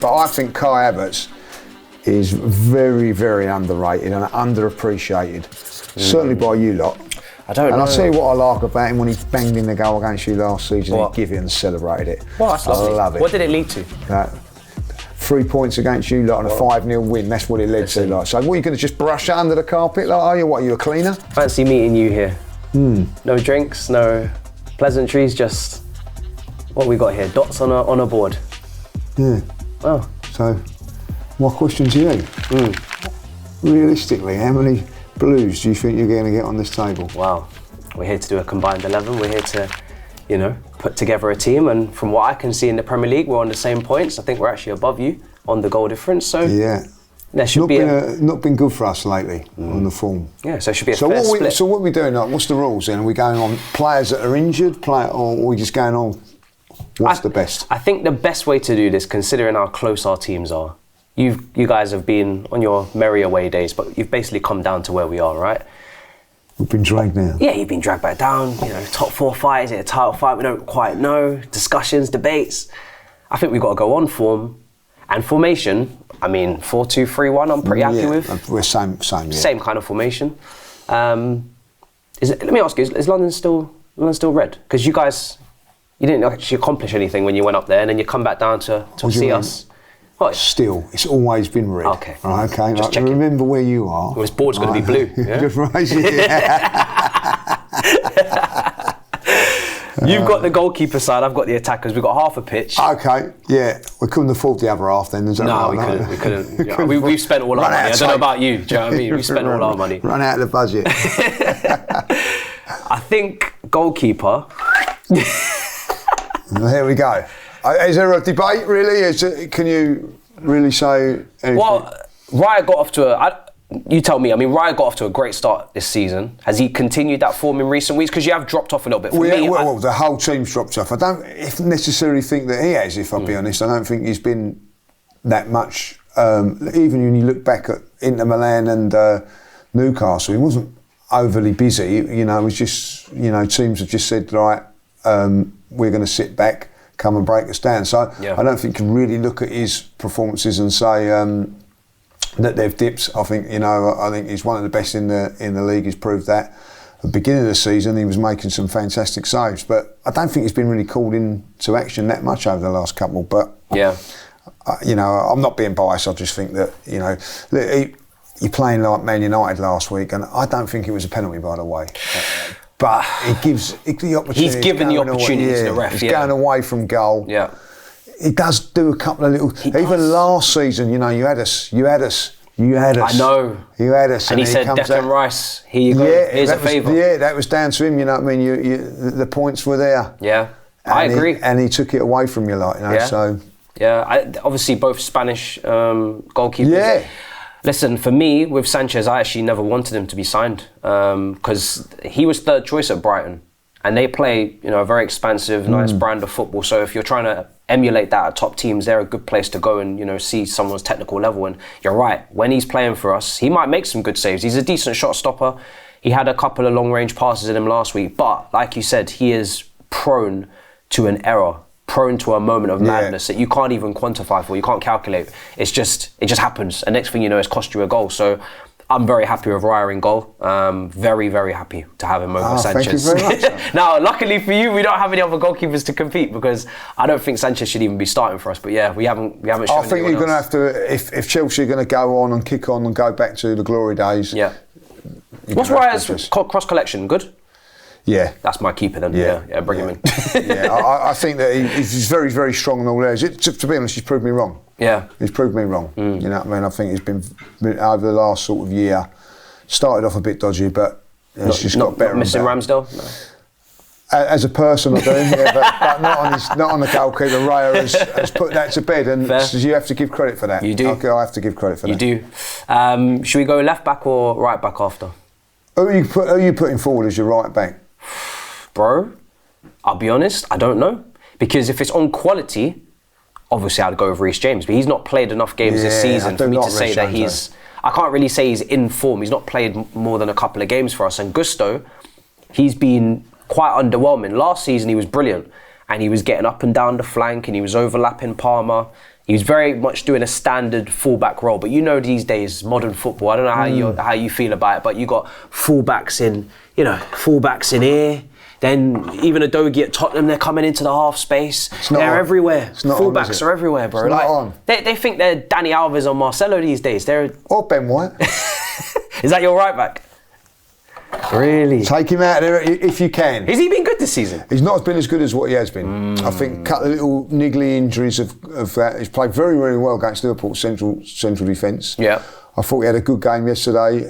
But I think Kai Havertz is very, very underrated and underappreciated, certainly by you lot. I don't know. And I'll tell you what I like about him when he banged in the goal against you last season, What? he gave it and celebrated it. Well, that's lovely. I love it. What did it lead to? 3 points against you lot and a 5-0 win, that's what it led to. Like. So what, are you going to just brush it under the carpet? Like, are you? What, are you a cleaner? Fancy meeting you here. No drinks, no pleasantries, just what we got here, dots on a board. Yeah. Oh. So, my question to you. Realistically, how many Blues do you think you're going to get on this table? Wow. We're here to do a combined 11. We're here to, put together a team. And from what I can see in the Premier League, we're on the same points. I think we're actually above you on the goal difference. So yeah. There should not been good for us lately on the form. Yeah, so it should be a fair split. So what are we doing? Like, what's the rules then? Are we going on players that are injured, or are we just going on what's the best? I think the best way to do this, considering how close our teams are, you guys have been on your merry away days, but you've basically come down to where we are, right? We've been dragged down. Yeah, you've been dragged back down. Top 4 fight, is it a title fight? We don't quite know. Discussions, debates. I think we've got to go on form. And formation, 4-2-3-1, I'm pretty happy with. We're same, yeah. Same kind of formation. Let me ask you, is London still red? Because you guys, you didn't actually accomplish anything when you went up there, and then you come back down to see us. What? Still, it's always been red. Okay. Right, okay. Just checking. Remember where you are. Well, this board's going to be blue. Yeah? You've got the goalkeeper side, I've got the attackers. We've got half a pitch. Okay, yeah. We couldn't afford the other half then, is that right? No, we couldn't. Yeah, we've spent all our money. I don't know about you, do you know what I mean? We've spent all our money. Run out of the budget. I think goalkeeper. Here we go. Is there a debate, really? Can you really say anything? Well, Raya got off to you tell me. Raya got off to a great start this season. Has he continued that form in recent weeks? Because you have dropped off a little bit. Well, the whole team's dropped off. I don't necessarily think that he has, if I'll be honest. I don't think he's been that much. Even when you look back at Inter Milan and Newcastle, he wasn't overly busy. It was just, teams have just said, right, we're going to sit back, come and break us down. So yeah. I don't think you can really look at his performances and say that they've dipped. I think he's one of the best in the league. He's proved that. At the beginning of the season, he was making some fantastic saves, but I don't think he's been really called into action that much over the last couple. But yeah, I'm not being biased. I just think that you're playing like Man United last week, and I don't think it was a penalty, by the way. But it gives the opportunity. He's given the opportunity to the ref. He's going away from goal. Yeah. He does do a couple of little. Even last season, you had us. I know. You had us. And he said, Declan Rice, here you go. Here's a favour. Yeah, that was down to him. You know what I mean? The points were there. Yeah, I agree. And he took it away from you, Yeah. So. Yeah, obviously both Spanish goalkeepers. Yeah. Listen, for me, with Sanchez, I actually never wanted him to be signed because he was third choice at Brighton. And they play, a very expansive, nice brand of football. So if you're trying to emulate that at top teams, they're a good place to go and, see someone's technical level. And you're right, when he's playing for us, he might make some good saves. He's a decent shot stopper. He had a couple of long-range passes in him last week. But, like you said, he is prone to an error, prone to a moment of madness that you can't even quantify for, you can't calculate. It just happens. And next thing you know, it's cost you a goal. So I'm very happy with Raya in goal. Very, very happy to have him over Sanchez. Thank you very much. Now, luckily for you, we don't have any other goalkeepers to compete because I don't think Sanchez should even be starting for us. But yeah, we haven't shown I think you're going to have to, if Chelsea are going to go on and kick on and go back to the glory days. Yeah. What's Raya's cross collection? Good? Yeah. That's my keeper then. Yeah, bring him in. I think that he's very, very strong in all areas. To be honest, he's proved me wrong. Yeah. He's proved me wrong. You know what I mean? I think he's been over the last sort of year, started off a bit dodgy, but it's just got better and better. Missing Ramsdale? No. As a person, I do, but not on the goalkeeper. Raya has put that to bed, and you have to give credit for that. You do. I have to give credit for that. You do. Should we go left back or right back after? Who are you putting forward as your right back? Bro, I'll be honest, I don't know. Because if it's on quality, obviously I'd go with Reece James, but he's not played enough games this season for me to say that I can't really say he's in form. He's not played more than a couple of games for us. And Gusto, he's been quite underwhelming. Last season he was brilliant and he was getting up and down the flank and he was overlapping Palmer. He was very much doing a standard fullback role. But you know these days, modern football, I don't know how you feel about it, but you got fullbacks in here. Then even Odegaard at Tottenham, they're coming into the half space. They're everywhere. Fullbacks are everywhere, bro. It's not on. They think they're Dani Alves or Marcelo these days. Or Ben White. Is that your right back? Really? Take him out of there if you can. Has he been good this season? He's not been as good as what he has been. I think a couple of little niggly injuries of that. He's played very, very well against Liverpool's central defence. Yeah. I thought he had a good game yesterday.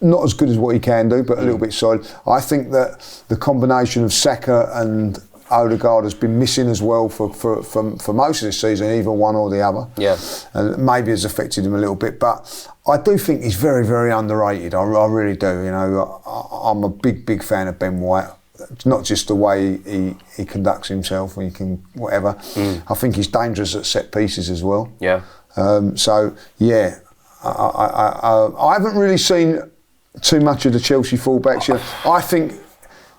Not as good as what he can do, but a little bit solid. I think that the combination of Saka and Odegaard has been missing as well for most of this season, either one or the other. Yeah. And maybe has affected him a little bit. But I do think he's very, very underrated. I really do. You know, I'm a big fan of Ben White. It's not just the way he conducts himself and he can whatever. I think he's dangerous at set pieces as well. Yeah. So yeah, I haven't really seen too much of the Chelsea fullbacks. You know, I think.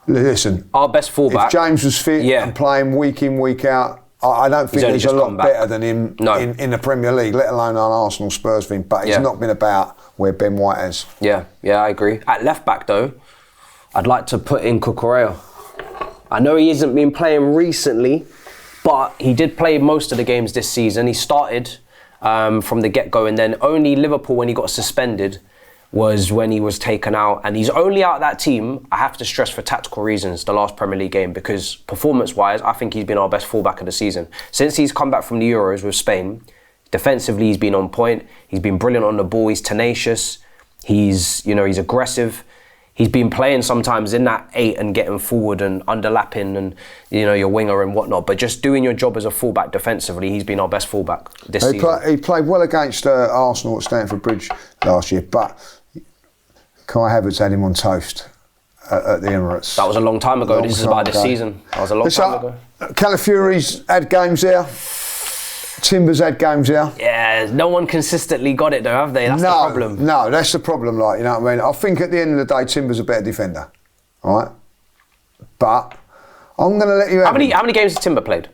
Listen, our best fullback. If James was fit and playing week in, week out, I don't think he's a lot better than him in the Premier League, let alone an Arsenal Spurs thing. But it's not been about where Ben White has. Yeah, I agree. At left back though, I'd like to put in Cucurella. I know he hasn't been playing recently, but he did play most of the games this season. He started from the get-go, and then only Liverpool, when he got suspended, was when he was taken out. And he's only out of that team, I have to stress, for tactical reasons, the last Premier League game, because performance-wise, I think he's been our best fullback of the season. Since he's come back from the Euros with Spain, defensively he's been on point, he's been brilliant on the ball, he's tenacious, he's aggressive. He's been playing sometimes in that 8 and getting forward and underlapping and, your winger and whatnot. But just doing your job as a fullback defensively, he's been our best fullback this season. He played well against Arsenal at Stamford Bridge last year, but Kai Havertz had him on toast at the Emirates. That was a long time ago. This is about this season. That was a long time ago. Calafiori's had games there. Timber's had games there. Yeah, no one consistently got it though, have they? That's the problem. No, that's the problem, you know what I mean? I think at the end of the day, Timber's a better defender, all right? But I'm going to let you have How many games has Timber played?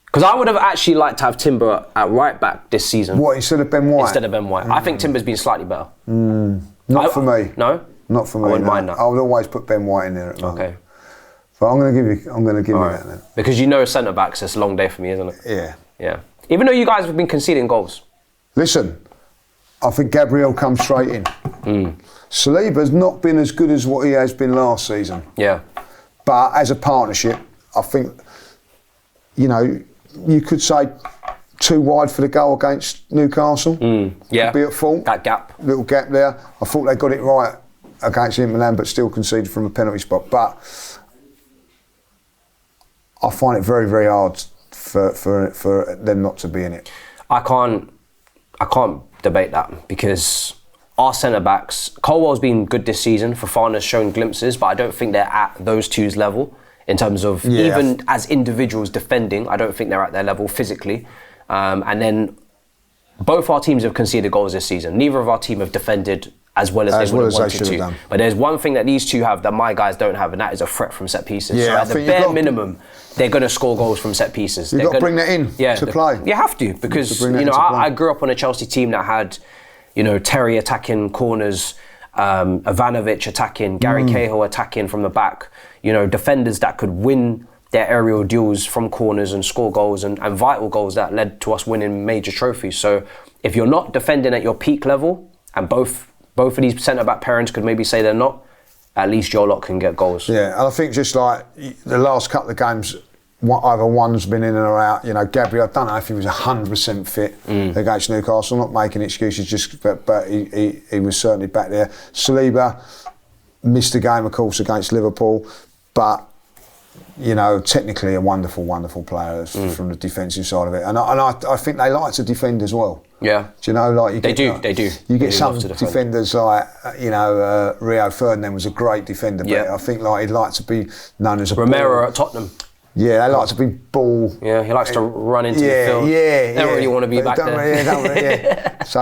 Because I would have actually liked to have Timber at right back this season. What, instead of Ben White? Instead of Ben White. I think Timber's been slightly better. Not for me. No? Not for me. I wouldn't mind that. I would always put Ben White in there at the moment. Okay. But I'm going to give you that then. Because centre-backs, it's a long day for me, isn't it? Yeah. Yeah. Even though you guys have been conceding goals. Listen, I think Gabriel comes straight in. Saliba's not been as good as what he has been last season. Yeah. But as a partnership, I think, you could say too wide for the goal against Newcastle. Yeah. Could be at fault. That gap. Little gap there. I thought they got it right against Inter Milan, but still conceded from a penalty spot. But I find it very, very hard for them not to be in it. I can't debate that, because our centre-backs, Colwell's been good this season, Fofana's shown glimpses, but I don't think they're at those two's level in terms of even as individuals defending. I don't think they're at their level physically. And then both our teams have conceded goals this season. Neither of our team have defended as well as they would have wanted to. Done. But there's one thing that these two have that my guys don't have, and that is a threat from set pieces. Yeah, so at the bare minimum, they're going to score goals from set pieces. You've got to bring that in to play. You have to, because I grew up on a Chelsea team that had, Terry attacking corners, Ivanovic attacking, Gary Cahill attacking from the back. Defenders that could win their aerial duels from corners and score goals and vital goals that led to us winning major trophies. So if you're not defending at your peak level, and both of these centre-back pairings could maybe say they're not, at least your lot can get goals. Yeah, and I think just like the last couple of games, either one's been in or out. Gabriel, I don't know if he was 100% fit against Newcastle. I'm not making excuses, but he was certainly back there. Saliba missed the game, of course, against Liverpool, but technically a wonderful, wonderful player from the defensive side of it. And I think they like to defend as well. Yeah. Do they do. You get some defenders like, Rio Ferdinand was a great defender, but I think he'd like to be known as a Romero at Tottenham. Yeah, they like to be ball. Yeah, he likes to run into the field. They don't really want to be back there. So,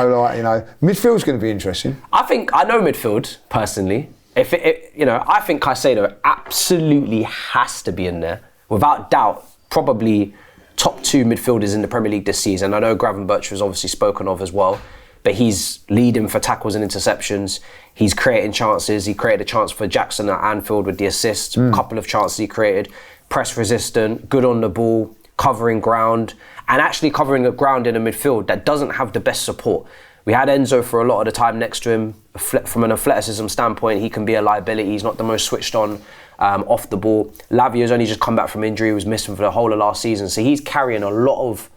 midfield's going to be interesting. I know midfield, personally. I think Caicedo absolutely has to be in there. Without doubt, probably top 2 midfielders in the Premier League this season. I know Gravenberch was obviously spoken of as well, but he's leading for tackles and interceptions. He's creating chances. He created a chance for Jackson at Anfield with the assist. A couple of chances he created. Press resistant, good on the ball, covering ground, and actually covering the ground in a midfield that doesn't have the best support. We had Enzo for a lot of the time next to him. From an athleticism standpoint, he can be a liability. He's not the most switched on off the ball. Lavia's only just come back from injury. He was missing for the whole of last season. So he's carrying a lot of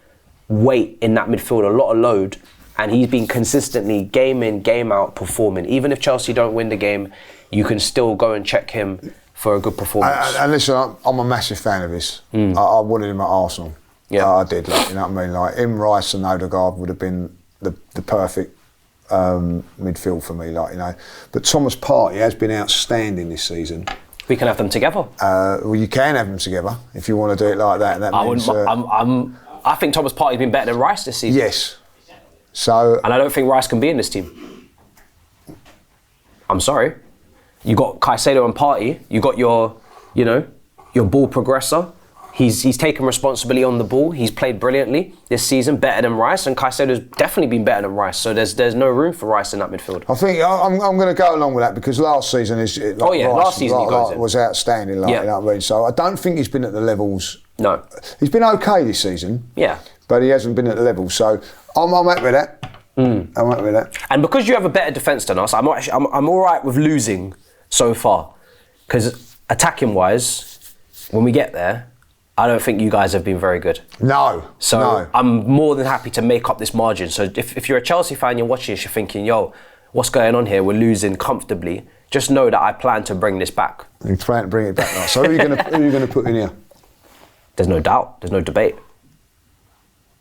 weight in that midfield, a lot of load. And he's been consistently, game in, game out, performing. Even if Chelsea don't win the game, you can still go and check him for a good performance. And listen, I'm a massive fan of his. I wanted him at Arsenal. Yeah, I did. Like, you know what I mean? Like him, Rice, and Odegaard would have been the perfect midfield for me. Like, you know, but Thomas Partey has been outstanding this season. We can have them together. Well, you can have them together if you want to do it like that. That means, I think Thomas Partey's been better than Rice this season. Yes. So, and I don't think Rice can be in this team. I'm sorry. You got Caicedo and Partey. You got your ball progressor. He's taken responsibility on the ball. He's played brilliantly this season, better than Rice, and Caicedo's definitely been better than Rice. So there's no room for Rice in that midfield. I think I'm going to go along with that because last season last season was outstanding. Like, you know what I mean? So I don't think he's been at the levels. No, he's been okay this season. Yeah, but he hasn't been at the level. So I'm happy with that. I'm happy with that. And because you have a better defence than us, I'm all right with losing so far. Because attacking wise, when we get there, I don't think you guys have been very good. No. So I'm more than happy to make up this margin. So if you're a Chelsea fan, you're watching this, you're thinking, yo, what's going on here? We're losing comfortably. Just know that I plan to bring this back. You plan to bring it back now. So who are you going to put in here? There's no doubt. There's no debate.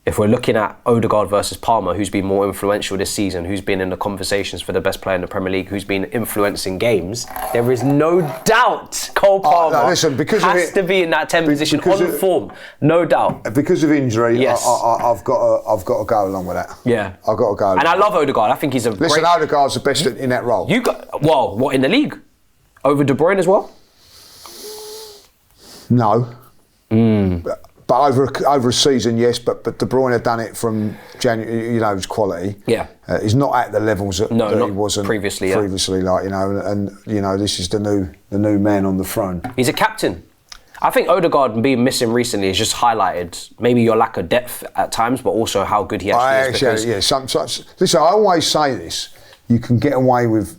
If we're looking at Odegaard versus Palmer, who's been more influential this season, who's been in the conversations for the best player in the Premier League, who's been influencing games, there is no doubt Cole Palmer has to be in that 10 position on form. No doubt. Because of injury, yes. I've got to go along with that. Yeah. I've got to go along. And I love Odegaard. I think he's Listen, Odegaard's the best in that role. What, in the league? Over De Bruyne as well? No. But over a season, yes. But De Bruyne had done it from January. You know, his quality. Yeah. He's not at the levels that he wasn't previously. Like, you know, and you know, this is the new man on the throne. He's a captain. I think Odegaard being missing recently has just highlighted maybe your lack of depth at times, but also how good he actually is. Listen, I always say this: you can get away with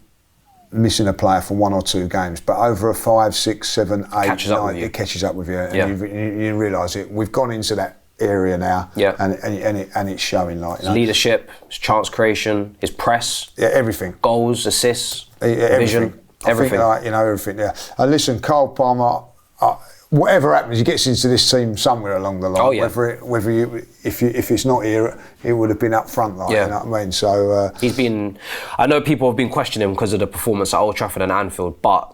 missing a player for 1 or 2 games, but over a 5, 6, 7, 8, 9, it catches up with you, and you realise it. We've gone into that area now, and it's showing. Like, you know, leadership, his chance creation, his press, everything, goals, assists, vision, everything. I think, everything. Yeah. And listen, Cole Palmer. Whatever happens, he gets into this team somewhere along the line. Oh, yeah. If it's not here, it would have been up front, like, you know what I mean? So he's been. I know people have been questioning him because of the performance at Old Trafford and Anfield, but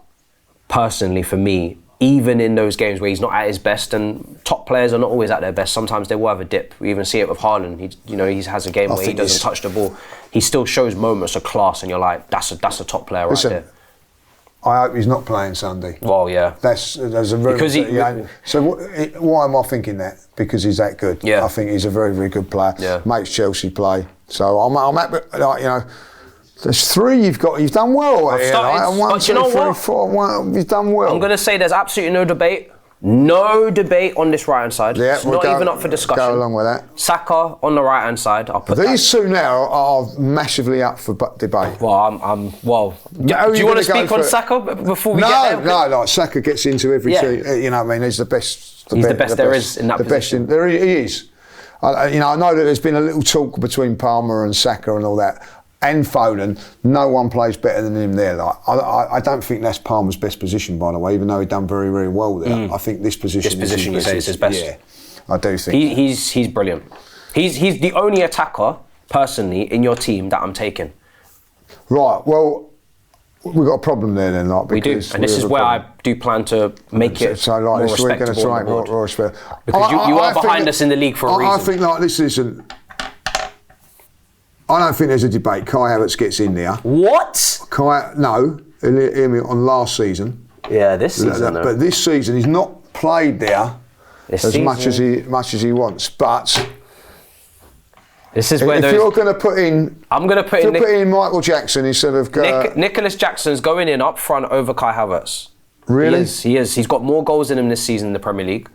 personally, for me, even in those games where he's not at his best, and top players are not always at their best, sometimes they will have a dip. We even see it with Haaland. He has a game where he doesn't touch the ball. He still shows moments of class, and you're like, that's a top player right there. I hope he's not playing Sunday. Well, yeah. There's a rumour. So why am I thinking that? Because he's that good. Yeah. I think he's a very, very good player. Yeah. Makes Chelsea play. So I'm happy. Like, you know, there's 3 you've got. You've done well. I've started, 1, 2, 3, 4. You've done well. I'm going to say there's absolutely no debate. No debate on this right hand side. Yeah, it's not even up for discussion. Go along with that. Saka on the right hand side. I'll put these 2 now are massively up for debate. Well, do you want to speak on Saka before we get there? No. Like Saka gets into every team. You know what I mean? He's the best. He's the best there is in that position. He is. I know that there's been a little talk between Palmer and Saka and all that. And Foden, no one plays better than him there. Like, I don't think that's Palmer's best position, by the way, even though he's done very, very well there. I think this position you say is his best. Yeah, I do think. He's brilliant. He's the only attacker, personally, in your team that I'm taking. Right, well, we've got a problem there then. Like, we do, and this is where I do plan to make it more respectable on the board. Because you are behind us in the league for a reason. I think like this isn't... I don't think there's a debate. Kai Havertz gets in there. What? No, hear me, on last season. Yeah, this season. But this season, he's not played there much as he wants. But this is where if you're going to put in, I'm going to put in Michael Jackson instead of Nicholas Jackson's going in up front over Kai Havertz. Really? He is. He's got more goals in him this season in the Premier League.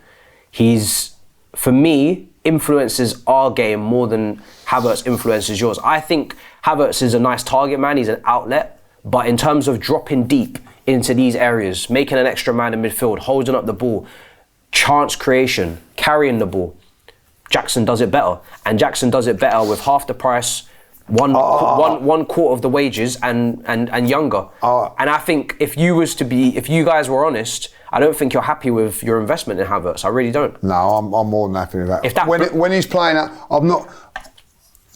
He's, for me, influences our game more than Havertz influences yours. I think Havertz is a nice target man. He's an outlet. But in terms of dropping deep into these areas, making an extra man in midfield, holding up the ball, chance creation, carrying the ball, Jackson does it better. And Jackson does it better with half the price, one quarter of the wages and younger. And I think if you guys were honest, I don't think you're happy with your investment in Havertz. I really don't. No, I'm more than happy with that. When he's playing, I'm not.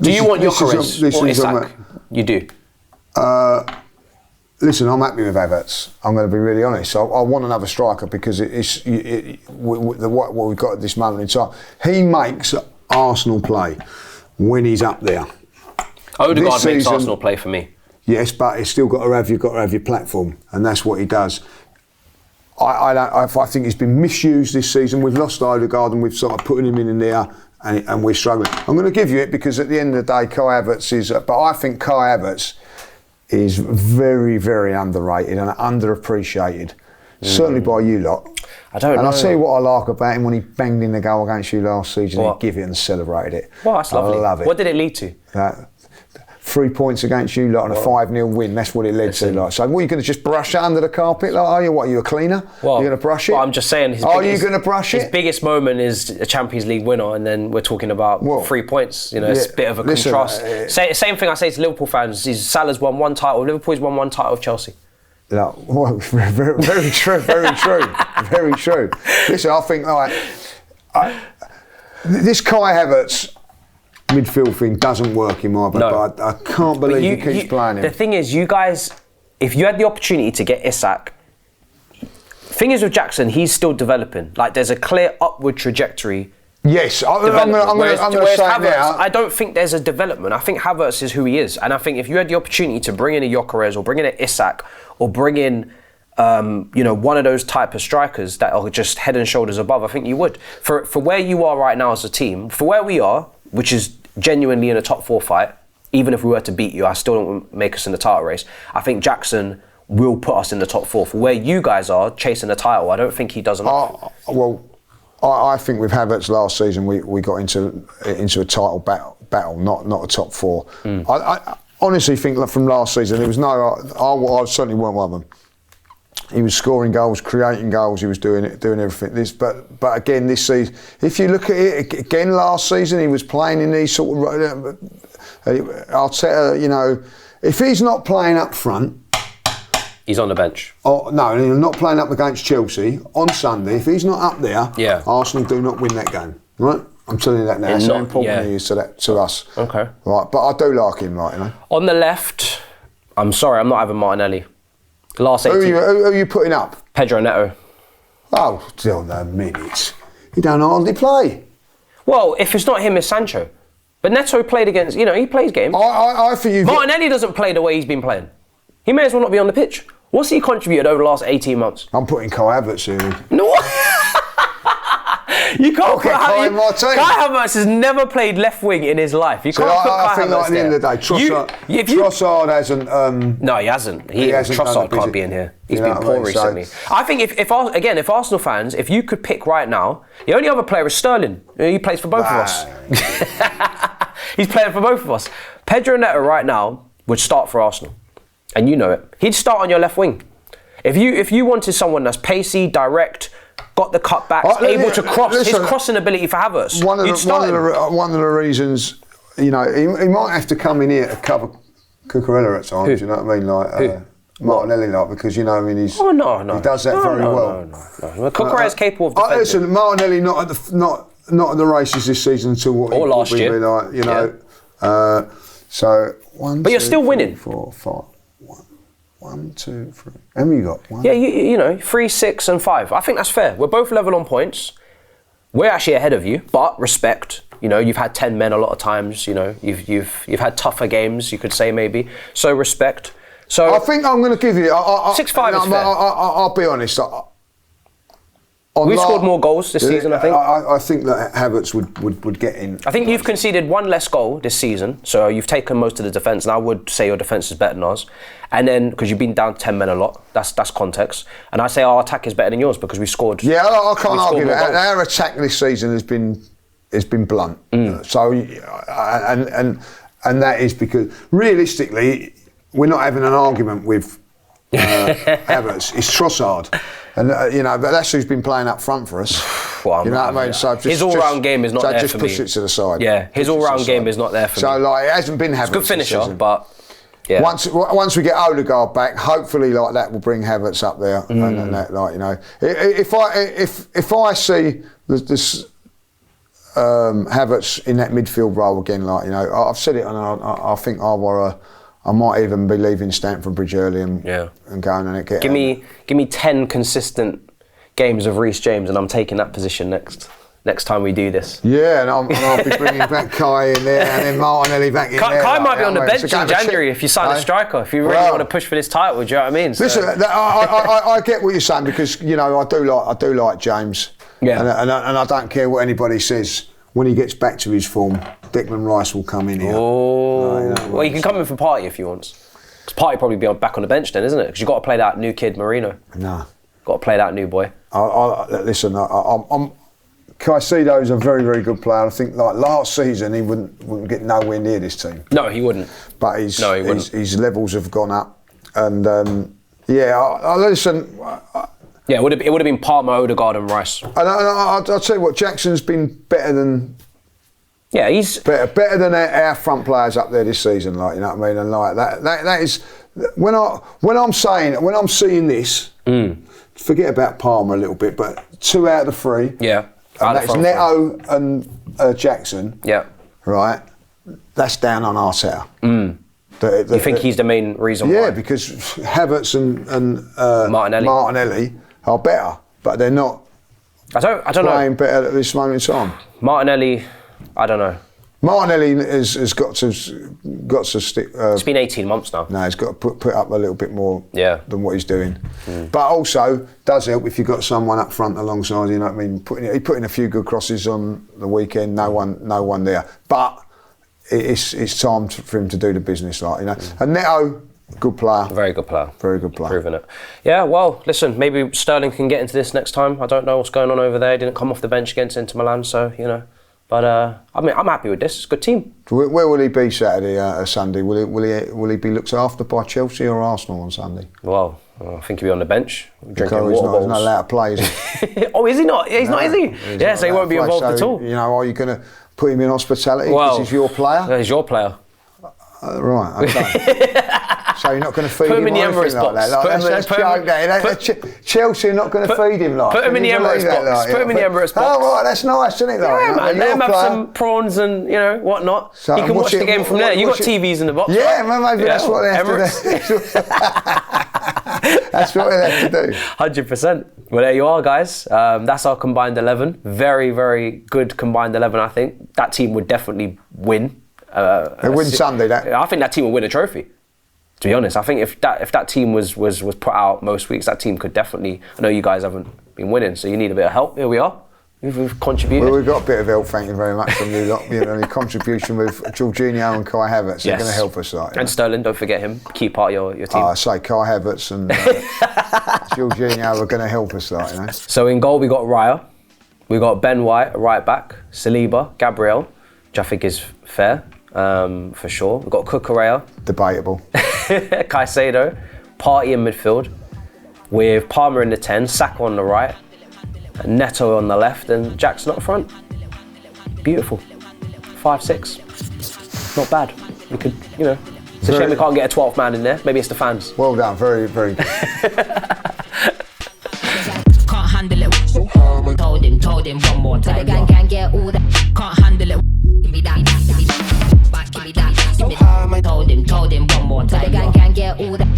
Do you want Gyökeres or Isak? You do. Listen, I'm happy with Havertz. I'm going to be really honest. I want another striker because what we've got at this moment in time. He makes Arsenal play when he's up there. Odegaard makes Arsenal play for me. Yes, but it's still got to have your platform, and that's what he does. I think he's been misused this season. We've lost Odegaard and we've sort of putting him in there, and we're struggling. I'm going to give you it because at the end of the day, Kai Havertz is. But I think Kai Havertz is very, very underrated and underappreciated, certainly by you lot. I don't know. And I'll tell you what I like about him when he banged in the goal against you last season. He give it and celebrated it. Well, that's lovely. I love it. What did it lead to? 3 points against you lot and a 5-0 win. That's what it led to. Like. So, what are you going to just brush it under the carpet? Like, are you? What? Are you a cleaner? You're going to brush it? Well, I'm just saying. You going to brush it? His biggest moment is a Champions League winner, and then we're talking about 3 points. You know, it's a bit of a contrast. Same thing I say to Liverpool fans. Salah's won one title. Liverpool's won one title of Chelsea. No, well, very true. Very true. Very true. Listen, I think this Kai Havertz midfield thing doesn't work in my book. No. But I can't believe he keeps playing him. The thing is, you guys, if you had the opportunity to get Isak, thing is with Jackson, he's still developing. Like, there's a clear upward trajectory. Yes, I'm going to say Havertz, now. I don't think there's a development. I think Havertz is who he is. And I think if you had the opportunity to bring in a Gyökeres or bring in an Isak or bring in one of those type of strikers that are just head and shoulders above, I think you would. For where you are right now as a team, for where we are, which is genuinely in a top 4 fight, even if we were to beat you, I still don't make us in the title race. I think Jackson will put us in the top 4. For where you guys are chasing the title, I don't think he does enough. I think with Havertz last season, we got into a title battle, not a top 4. I honestly think from last season, there was I certainly weren't one of them. He was scoring goals, creating goals. He was doing everything. But again, this season, if you look at it again, last season he was playing in these sort of. Arteta, if he's not playing up front, he's on the bench. Oh no, he's not playing up against Chelsea on Sunday. If he's not up there, Arsenal do not win that game. Right? I'm telling you that now. That's how important he is to us. Okay. Right, but I do like him, right? On the left, I'm sorry, I'm not having Martinelli. Last 18. Who are you putting up? Pedro Neto. Oh, still no minutes. He don't hardly play. Well, if it's not him, it's Sancho. But Neto played against, he plays games. I think Martinelli doesn't play the way he's been playing. He may as well not be on the pitch. What's he contributed over the last 18 months? I'm putting Kai Havertz in. No. You can't put Kai Havertz has never played left wing in his life. You can't put Kai Havertz at the end of the day, Trossard hasn't. No, he hasn't. Trossard can't be in here. He's been poor recently. I think if Arsenal fans, if you could pick right now, the only other player is Sterling. He plays for both of us. He's playing for both of us. Pedro Neto right now would start for Arsenal, and you know it. He'd start on your left wing. If you wanted someone that's pacey, direct, got the cutbacks, able to cross, his crossing ability for Havertz. One of the reasons, he might have to come in here to cover Cucurella at times. You know what I mean, like Martinelli, because he does that very well. No. Cucurella is capable of defending. Listen, Martinelli not at the races this season until last year. So one. But you're still winning. 4, 5. 1, 2, 3. How many you got? 1. Yeah, 3, 6, and 5. I think that's fair. We're both level on points. We're actually ahead of you, but respect. You've had 10 men a lot of times. You've had tougher games, you could say maybe. So respect. So I think I'm going to give you 6-5 is fair. I'll be honest. We've scored more goals this season, I think. I think that Havertz would get in. I think you've conceded one less goal this season, so you've taken most of the defence, and I would say your defence is better than ours. And then, because you've been down 10 men a lot, that's context. And I say our attack is better than yours because we scored. Yeah, I can't argue that. Our attack this season has been blunt. So, and that is because, realistically, we're not having an argument with Havertz. It's Trossard. And, but that's who's been playing up front for us. Well, you know what I mean? So his all-round game is not there for me. So just push it to the side. Yeah, his all-round game is not there for me. So, it hasn't been Havertz. It's a good finisher, but... Yeah. Once we get Odegaard back, hopefully, that will bring Havertz up there. And that, if I see this Havertz in that midfield role again, I've said it, and I think I might even be leaving Stamford Bridge early and going and get. Give me 10 consistent games of Reece James, and I'm taking that position next time we do this. Yeah, and I'll be bringing back Kai in there, and then Martinelli back in there. Kai might be on the bench in January if you sign a striker. If you really want to push for this title, do you know what I mean? So. Listen, I get what you're saying because I do like James. Yeah, and I don't care what anybody says. When he gets back to his form, Declan Rice will come in here. Oh, well, you can come in for Partey if you want. Because Partey probably be back on the bench then, isn't it? Because you've got to play that new kid, Marino. No. Got to play that new boy. Listen, Caicedo's a very, very good player. I think last season he wouldn't get nowhere near this team. No, he wouldn't. But his levels have gone up, and listen. Yeah, it would have been Palmer, Odegaard, and Rice. And I'll tell you what, Jackson's been better than. Yeah, he's better than our front players up there this season. You know what I mean? And that is when I'm seeing this. Forget about Palmer a little bit, but 2 out of the 3. Yeah. And that's Neto and Jackson. Yeah. Right. That's down on Arteta. You think he's the main reason why? Yeah, because Havertz and Martinelli are better, but they're not. I don't playing know. better at this moment in time. Martinelli, I don't know. Martinelli has got to stick. It's been 18 months now. No, he's got to put up a little bit more than what he's doing. But also does help if you've got someone up front alongside. You know what I mean? He put in a few good crosses on the weekend. No one there. But it's time for him to do the business, And Neto, good player. Very good player. Very good player. Proving it. Yeah. Well, listen. Maybe Sterling can get into this next time. I don't know what's going on over there. He didn't come off the bench against Inter Milan, so But I'm happy with this. It's a good team. Where will he be Saturday, Sunday? Will he be looked after by Chelsea or Arsenal on Sunday? Well, I think he'll be on the bench drinking he's water bowls. He's not allowed to play, is he? Oh, is he not? He's not, is he? Yeah, so he won't be involved at all. Are you going to put him in hospitality because he's your player? He's your player. Right, okay. So you're not going to feed him in the Emirates box. Chelsea are not going to feed him Put him in the Emirates box. Put him in the Emirates box. Oh, right, that's nice, isn't it? Yeah, man. Let him have some prawns and whatnot. So you can watch the game from there. You got TVs in the box. Yeah, maybe that's what they have to do. That's what they have to do. 100%. Well, there you are, guys. That's our combined 11. Very, very good combined 11. I think that team would definitely win. They win Sunday. I think that team will win a trophy. To be honest, I think if that team was put out most weeks, that team could definitely. I know you guys haven't been winning, so you need a bit of help. Here we are. We've contributed. Well, we've got a bit of help. Thank you very much from you lot. Your contribution with Jorginho and Kai Havertz. They're going to help us. And Sterling, don't forget him. Key part of your team. I say Kai Havertz and Jorginho are going to help us. So in goal we got Raya, we got Ben White, right back, Saliba, Gabriel, which I think is fair. For sure. We've got Cucurella. Debatable. Caicedo, Partey in midfield, with Palmer in the 10, Saka on the right, Neto on the left, and Jackson up front. Beautiful. 5-6. Not bad. We could, it's a shame we can't get a 12th man in there. Maybe it's the fans. Well done. Very, very good. Can't handle it. Told him one more time. The gang get all that. Can't handle it. Give me that. Give me that. Give me that. Told him one more time. The gang get all that.